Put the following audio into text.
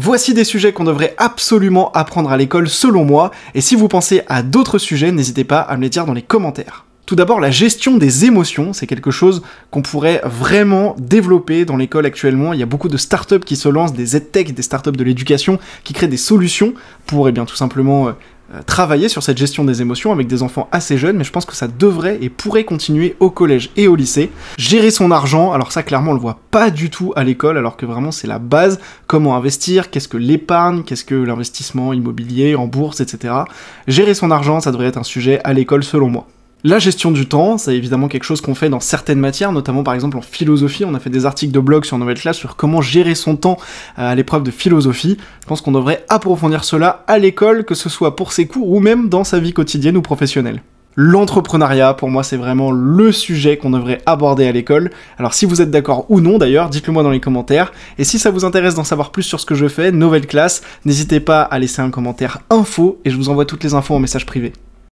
Voici des sujets qu'on devrait absolument apprendre à l'école selon moi, et si vous pensez à d'autres sujets, n'hésitez pas à me les dire dans les commentaires. Tout d'abord, la gestion des émotions, c'est quelque chose qu'on pourrait vraiment développer dans l'école actuellement. Il y a beaucoup de startups qui se lancent, des edtech, des startups de l'éducation, qui créent des solutions pour, eh bien, tout simplement travailler sur cette gestion des émotions avec des enfants assez jeunes, mais je pense que ça devrait et pourrait continuer au collège et au lycée. Gérer son argent, alors ça clairement on le voit pas du tout à l'école, alors que vraiment c'est la base. Comment investir, qu'est-ce que l'épargne, qu'est-ce que l'investissement immobilier, en bourse, etc. Gérer son argent, ça devrait être un sujet à l'école selon moi. La gestion du temps, c'est évidemment quelque chose qu'on fait dans certaines matières, notamment par exemple en philosophie. On a fait des articles de blog sur Nouvelle Classe sur comment gérer son temps à l'épreuve de philosophie. Je pense qu'on devrait approfondir cela à l'école, que ce soit pour ses cours ou même dans sa vie quotidienne ou professionnelle. L'entrepreneuriat, pour moi, c'est vraiment le sujet qu'on devrait aborder à l'école. Alors si vous êtes d'accord ou non d'ailleurs, dites-le moi dans les commentaires. Et si ça vous intéresse d'en savoir plus sur ce que je fais, Nouvelle Classe, n'hésitez pas à laisser un commentaire info et je vous envoie toutes les infos en message privé.